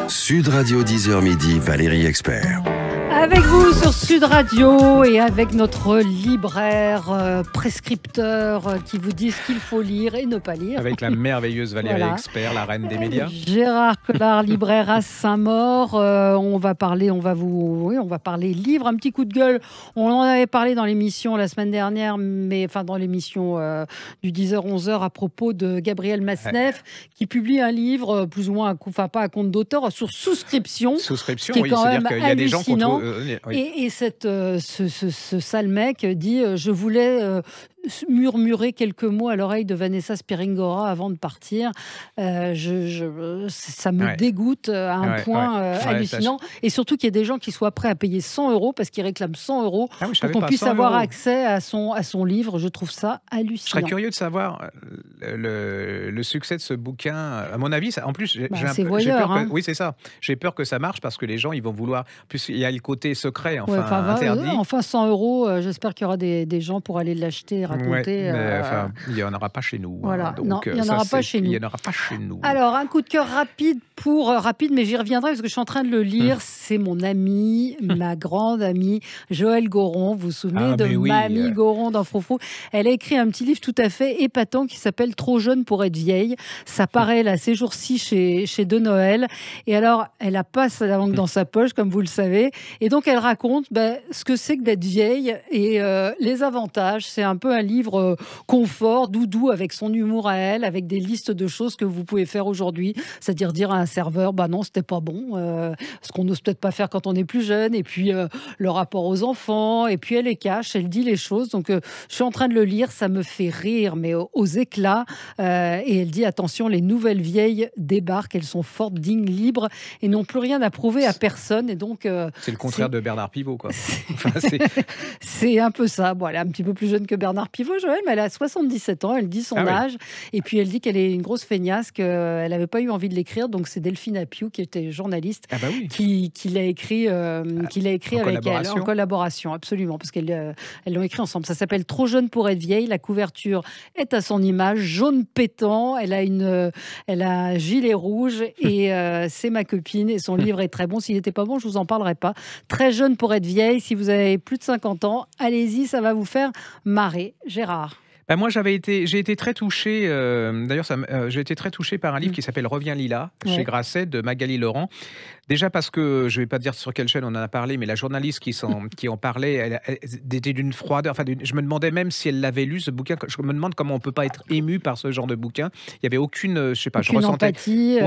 Sud Radio 10h midi, Valérie Expert. Avec vous sur Sud Radio et avec notre libraire, prescripteur qui vous dit ce qu'il faut lire et ne pas lire. Avec la merveilleuse Valérie Expert, la reine des médias. Gérard Collard, libraire à Saint-Maur. On va parler livre, un petit coup de gueule. On en avait parlé dans l'émission la semaine dernière, dans l'émission du 10h-11h à propos de Gabriel Masneff qui publie un livre plus ou moins, pas à compte d'auteur, sur souscription. Souscription, oui, c'est-à-dire qu'il y a des gens qui ont... Oui. Et ce sale mec dit je voulais murmurer quelques mots à l'oreille de Vanessa Springora avant de partir. Ça me dégoûte à un point hallucinant. Et surtout qu'il y ait des gens qui soient prêts à payer 100 € parce qu'ils réclament 100 € pour qu'on puisse avoir accès à son livre. Je trouve ça hallucinant. Je serais curieux de savoir le succès de ce bouquin. À mon avis, en plus, j'ai peur que, oui, c'est ça. J'ai peur que ça marche parce que les gens, ils vont vouloir... Plus il y a le côté secret, interdit. Enfin, 100 €, j'espère qu'il y aura des gens pour aller l'acheter, raconter. Il n'y en aura pas chez nous. Voilà. Donc, non, il n'y en aura pas chez nous. Il n'y en aura pas chez nous. Alors, un coup de cœur rapide, mais j'y reviendrai parce que je suis en train de le lire. C'est mon amie, ma grande amie, Joëlle Goron. Vous vous souvenez de Mamie Goron dans Froufrou? Elle a écrit un petit livre tout à fait épatant qui s'appelle Trop jeune pour être vieille. Ça paraît là ces jours-ci chez De Noël. Et alors, elle a pas sa langue dans sa poche, comme vous le savez. Et donc, elle raconte ce que c'est que d'être vieille et les avantages. C'est un peu un livre confort, doudou, avec son humour à elle, avec des listes de choses que vous pouvez faire aujourd'hui. C'est-à-dire dire à un serveur, non, c'était pas bon. Ce qu'on n'ose peut-être pas faire quand on est plus jeune. Et puis, le rapport aux enfants. Et puis, elle les cache, elle dit les choses. Donc, je suis en train de le lire. Ça me fait rire, mais aux éclats. Et elle dit, attention, les nouvelles vieilles débarquent. Elles sont fortes, dignes, libres et n'ont plus rien à prouver à personne. Et donc, c'est le contraire de Bernard Pivot, quoi. C'est un peu ça. Bon, elle est un petit peu plus jeune que Bernard Pivot, Joël, mais elle a 77 ans. Elle dit son âge. Et puis, elle dit qu'elle est une grosse feignasse, qu'elle n'avait pas eu envie de l'écrire. Donc, c'est Delphine Appiou, qui était journaliste, qui l'a écrit, avec elle, en collaboration, absolument, parce qu'elles l'ont écrit ensemble. Ça s'appelle Trop jeune pour être vieille. La couverture est à son image, jaune pétant. Elle a un gilet rouge et c'est ma copine. Et son livre est très bon. S'il n'était pas bon, je vous en parlerai pas. Très jeune pour être vieille. Si vous avez plus de 50 ans, allez-y, ça va vous faire marrer. Gérard. Moi, j'ai été très touché. J'ai été très touché par un livre qui s'appelle Reviens Lila, chez Grasset, de Magali Laurent. Déjà parce que, je ne vais pas dire sur quelle chaîne on en a parlé, mais la journaliste qui en parlait, elle était d'une froideur. Je me demandais même si elle l'avait lu, ce bouquin. Je me demande comment on ne peut pas être ému par ce genre de bouquin. Il n'y avait aucune, je ressentais... empathie.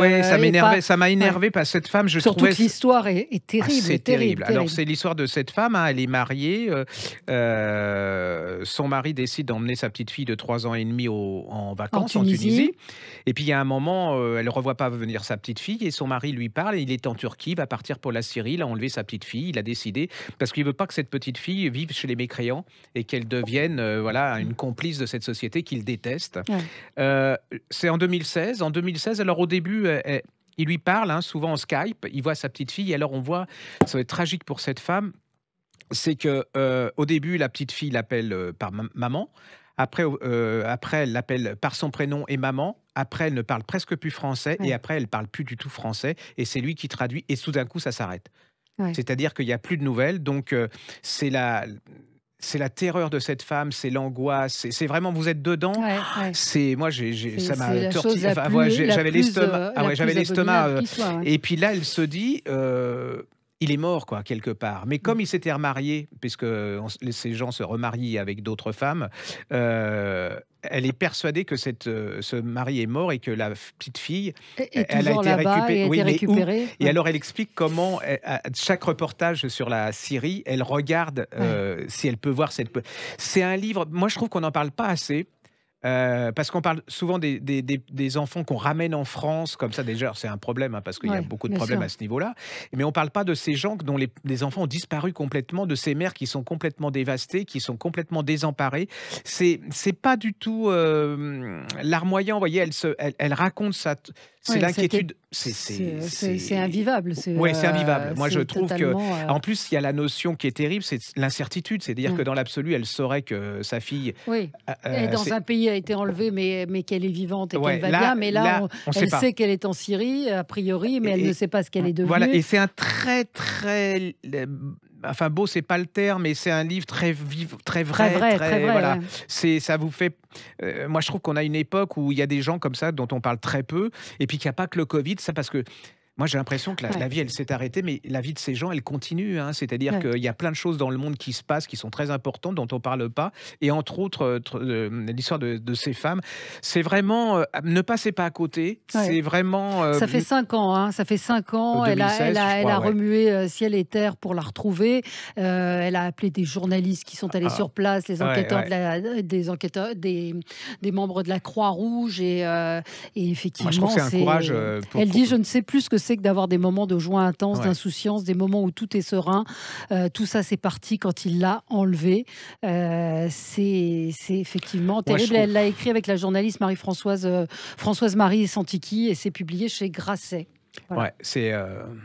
Ça m'a énervé parce que cette femme, Surtout que l'histoire est terrible. C'est terrible. Alors, c'est l'histoire de cette femme. Elle est mariée. Son mari décide d'emmener sa petite fille de 3 ans et demi en vacances en Tunisie. Et puis, il y a un moment, elle ne revoit pas venir sa petite fille et son mari lui parle. Et il est en Turquie, va partir pour la Syrie, il a enlevé sa petite fille, il a décidé, parce qu'il ne veut pas que cette petite fille vive chez les mécréants et qu'elle devienne une complice de cette société qu'il déteste. C'est en 2016. En 2016, alors au début, il lui parle, souvent en Skype, il voit sa petite fille, et alors on voit, ça va être tragique pour cette femme, c'est que au début, la petite fille l'appelle par maman. Après, elle l'appelle par son prénom et maman. Après, elle ne parle presque plus français. Et après, elle ne parle plus du tout français. Et c'est lui qui traduit. Et tout d'un coup, ça s'arrête. C'est-à-dire qu'il n'y a plus de nouvelles. Donc, c'est la terreur de cette femme, c'est l'angoisse. C'est vraiment, vous êtes dedans. Moi, ça m'a tortillé. J'avais l'estomac. Et puis là, elle se dit... il est mort, quelque part. Mais comme il s'était remarié, puisque ces gens se remarient avec d'autres femmes, elle est persuadée que ce mari est mort et que la petite fille, elle a été récupérée. Et alors, elle explique comment, à chaque reportage sur la Syrie, elle regarde si elle peut voir cette... C'est un livre, moi, je trouve qu'on n'en parle pas assez. Parce qu'on parle souvent des enfants qu'on ramène en France, comme ça déjà, c'est un problème, parce qu'il y a beaucoup de problèmes à ce niveau-là. Mais on ne parle pas de ces gens dont les enfants ont disparu complètement, de ces mères qui sont complètement dévastées, qui sont complètement désemparées. C'est pas du tout larmoyant, vous voyez, elle raconte ça. C'est l'inquiétude. C'est invivable. C'est invivable. Moi, je trouve que, en plus, il y a la notion qui est terrible, c'est l'incertitude. C'est-à-dire que dans l'absolu, elle saurait que sa fille est dans un pays Syrie a été enlevée, mais qu'elle est vivante et qu'elle va bien. Mais là, elle sait qu'elle est en Syrie, a priori, mais elle ne sait pas ce qu'elle est devenue. Voilà, et c'est un très, très... Enfin, beau, c'est pas le terme, mais c'est un livre très vif, très vrai. Voilà. Ouais. Ça vous fait... moi, je trouve qu'on a une époque où il y a des gens comme ça dont on parle très peu, et puis qu'il n'y a pas que le Covid, ça parce que... Moi, j'ai l'impression que la vie, elle s'est arrêtée, mais la vie de ces gens, elle continue. Hein. C'est-à-dire qu'il y a plein de choses dans le monde qui se passent, qui sont très importantes, dont on ne parle pas. Et entre autres, l'histoire de ces femmes, c'est vraiment... ne passez pas à côté. C'est vraiment... ça fait 5 ans. Hein. Ça fait 5 ans. 2016, elle a remué ciel et terre pour la retrouver. Elle a appelé des journalistes qui sont allés sur place, les enquêteurs, des membres de la Croix-Rouge. Et effectivement, moi, je trouve que c'est un courage. Elle dit, je ne sais plus ce que c'est que d'avoir des moments de joie intense, d'insouciance, des moments où tout est serein. Tout ça, c'est parti quand il l'a enlevé. C'est effectivement terrible. Elle l'a écrit avec la journaliste Françoise Marie Santiki et c'est publié chez Grasset. Voilà. Ouais, c'est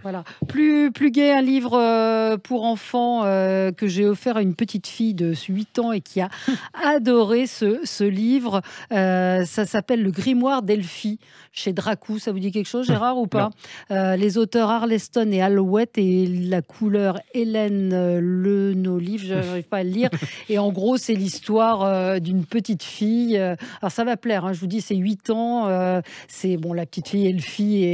voilà. Plus gai, un livre pour enfants que j'ai offert à une petite fille de 8 ans et qui a adoré ce livre. Ça s'appelle Le Grimoire d'Elphie chez Dracou. Ça vous dit quelque chose, Gérard, ou pas? Les auteurs Arleston et Alouette et la couleur Hélène Lenolive, je n'arrive pas à le lire. Et en gros, c'est l'histoire d'une petite fille. Alors ça va plaire, hein, je vous dis, c'est 8 ans. C'est bon, la petite fille Elphie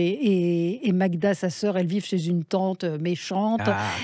et Magda, sa sœur, elles vivent chez une tante méchante.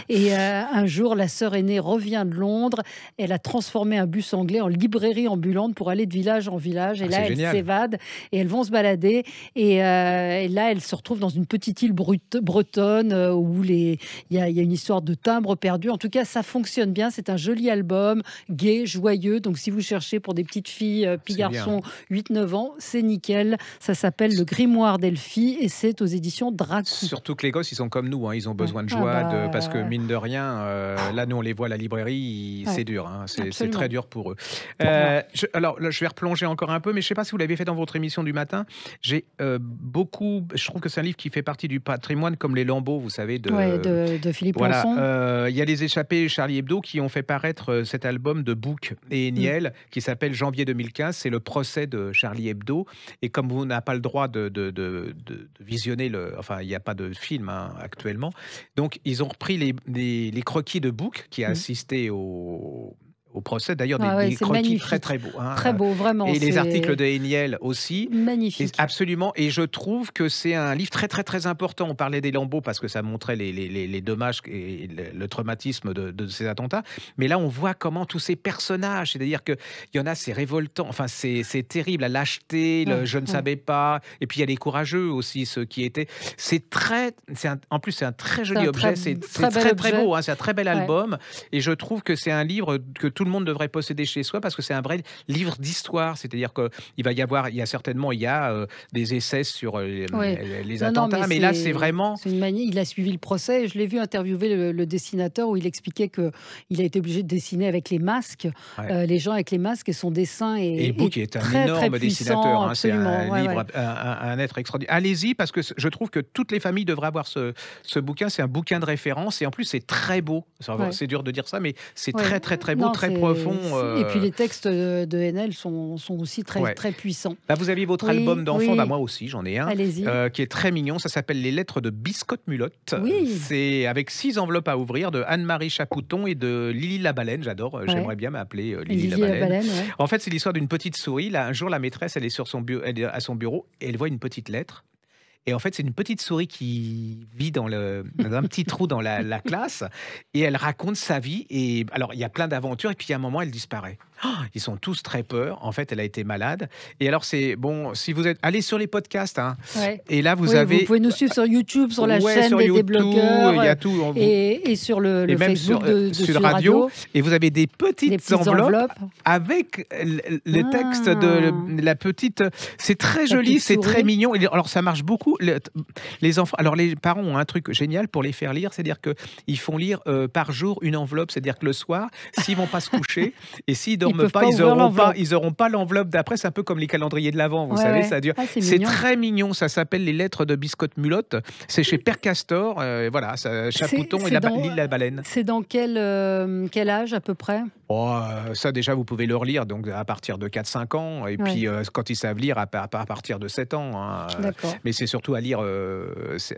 Et un jour, la sœur aînée revient de Londres. Elle a transformé un bus anglais en librairie ambulante pour aller de village en village. Et là, elles s'évadent et elles vont se balader. Et là, elles se retrouvent dans une petite île bretonne où il y a une histoire de timbre perdu. En tout cas, ça fonctionne bien. C'est un joli album, gai, joyeux. Donc, si vous cherchez pour des petites filles, petits garçons, 8-9 ans, c'est nickel. Ça s'appelle Le Grimoire d'Elphie et c'est aux éditions Dracou. Surtout que les gosses, ils sont comme nous, hein, ils ont besoin de joie, parce que mine de rien, là nous on les voit à la librairie, c'est dur, hein, c'est très dur pour eux. Alors là, je vais replonger encore un peu, mais je ne sais pas si vous l'avez fait dans votre émission du matin. J'ai je trouve que c'est un livre qui fait partie du patrimoine, comme Les Lambeaux, vous savez, de Philippe Lançon. Il y a Les Échappés Charlie Hebdo qui ont fait paraître cet album de Bouc et Niel qui s'appelle Janvier 2015. C'est le procès de Charlie Hebdo, et comme vous n'avez pas le droit de visionner enfin, il n'y a pas de film actuellement. Donc, ils ont repris les croquis de Bouc qui a assisté au procès. D'ailleurs, des croquis magnifique. Très, très beaux. Hein. Très beaux, vraiment. Et les articles de Héniel aussi. Magnifique. Absolument. Et je trouve que c'est un livre très, très, très important. On parlait des Lambeaux parce que ça montrait les dommages et le traumatisme de ces attentats. Mais là, on voit comment tous ces personnages, c'est-à-dire qu'il y en a, c'est révoltant. Enfin, c'est terrible. La lâcheté, je ne savais pas. Et puis, il y a les courageux aussi, ceux qui étaient... En plus, c'est un très joli objet. C'est très, très beau. Hein. C'est un très bel album. Et je trouve que c'est un livre que tout le monde devrait posséder chez soi parce que c'est un vrai livre d'histoire. C'est-à-dire qu'il va y avoir, il y a des essais sur les attentats, mais là, c'est vraiment... C'est une manie. Il a suivi le procès. Je l'ai vu interviewer le dessinateur où il expliquait qu'il a été obligé de dessiner avec les masques, les gens avec les masques, et son dessin est Bouc est un énorme dessinateur. Hein, c'est un livre, un être extraordinaire. Allez-y, parce que je trouve que toutes les familles devraient avoir ce bouquin. C'est un bouquin de référence et en plus, c'est très beau. C'est dur de dire ça, mais c'est très, très, très beau, très profond. Et puis les textes de Héniel sont aussi très, très puissants. Là, vous aviez votre album d'enfant, moi aussi, j'en ai un, qui est très mignon. Ça s'appelle Les Lettres de Biscotte-Mulotte. C'est avec 6 enveloppes à ouvrir de Anne-Marie Chapouton et de Lily la Baleine. J'adore, j'aimerais bien m'appeler Lily la Baleine. En fait, c'est l'histoire d'une petite souris. Là, un jour, la maîtresse, elle est à son bureau et elle voit une petite lettre. Et en fait, c'est une petite souris qui vit dans un petit trou dans la classe et elle raconte sa vie. Et alors, il y a plein d'aventures et puis à un moment, elle disparaît. Ils sont tous très peur. En fait, elle a été malade. Et alors, c'est bon, si vous êtes... Allez sur les podcasts. Hein. Et là, vous avez... Vous pouvez nous suivre sur YouTube, sur la chaîne des débloqueurs. Il y a tout. Et sur le Facebook de Sud Radio. Et vous avez des petites enveloppes avec le texte de la petite... C'est très joli, c'est très mignon. Alors, ça marche beaucoup. Les enfants... Alors, les parents ont un truc génial pour les faire lire. C'est-à-dire qu'ils font lire par jour une enveloppe. C'est-à-dire que le soir, s'ils ne vont pas se coucher et s'ils dorment pas, ils n'auront pas l'enveloppe d'après. C'est un peu comme les calendriers de l'Avent, vous savez, ça dure. C'est très mignon, ça s'appelle Les Lettres de Biscotte-Mulotte. C'est chez Père Castor, voilà, Chapouton et Lily la Baleine. C'est dans quel âge à peu près? Oh, ça déjà vous pouvez le relire donc à partir de 4-5 ans et puis, quand ils savent lire à partir de 7 ans, hein, D'accord. mais c'est surtout à lire,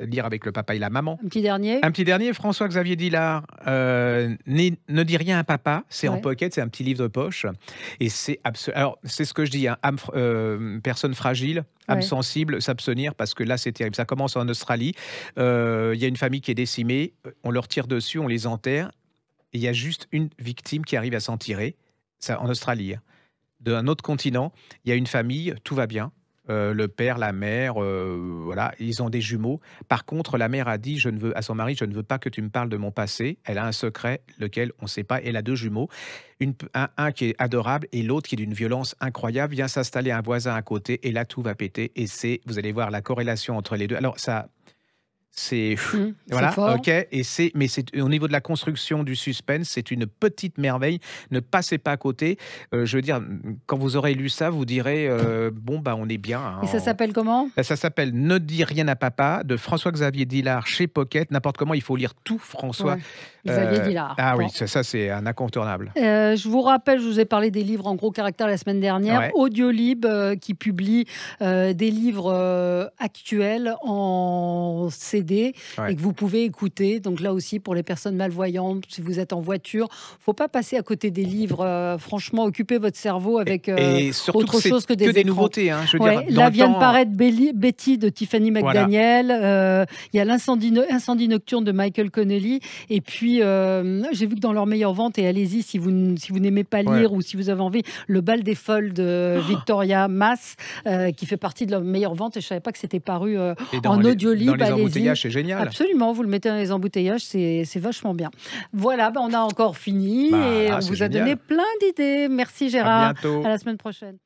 lire avec le papa et la maman. Un petit dernier? Un petit dernier, François-Xavier Dillard, Ne dis rien à papa, c'est en pocket, c'est un petit livre de poche et c'est alors c'est ce que je dis, hein, personne fragile, âme sensible, s'abstenir parce que là c'est terrible. Ça commence en Australie, il y a une famille qui est décimée, on leur tire dessus, on les enterre. Il y a juste une victime qui arrive à s'en tirer, ça en Australie, hein. D'un autre continent, il y a une famille, tout va bien. Le père, la mère, voilà, ils ont des jumeaux. Par contre, la mère a dit à son mari, je ne veux pas que tu me parles de mon passé. Elle a un secret, lequel on ne sait pas. Elle a 2 jumeaux, un qui est adorable et l'autre qui est d'une violence incroyable. Vient s'installer un voisin à côté et là, tout va péter. Et vous allez voir la corrélation entre les deux. Alors ça, c'est voilà, fort. OK mais c'est au niveau de la construction du suspense, c'est une petite merveille. Ne passez pas à côté. Je veux dire, quand vous aurez lu ça, vous direz, «Bon, bah, on est bien, hein, Et ça s'appelle comment? Ça s'appelle «Ne dis rien à papa» de François-Xavier Dillard chez Pocket. N'importe comment, il faut lire tout François. Xavier Dillard. Ah Bon. oui, ça c'est un incontournable. Je vous rappelle, je vous ai parlé des livres en gros caractères la semaine dernière. Ouais. Audiolib qui publie des livres actuels en CD et que vous pouvez écouter. Donc là aussi, pour les personnes malvoyantes, si vous êtes en voiture, faut pas passer à côté des livres. Franchement, occupez votre cerveau avec et surtout autre chose que des des écrans. nouveautés. Hein, je veux dire, là vient de paraître Betty de Tiffany McDaniel. Il y a l'incendie nocturne de Michael Connelly. Et puis, j'ai vu que dans leur meilleure vente, et allez-y si vous n'aimez pas lire ou si vous avez envie, Le bal des folles de Victoria Mass, qui fait partie de leur meilleure vente. Et je savais pas que c'était paru en audiolib. Dans les embouteillages, c'est génial. Absolument, vous le mettez dans les embouteillages, c'est vachement bien. Voilà, on a encore fini et on vous a donné plein d'idées. Merci Gérard. À bientôt. À la semaine prochaine.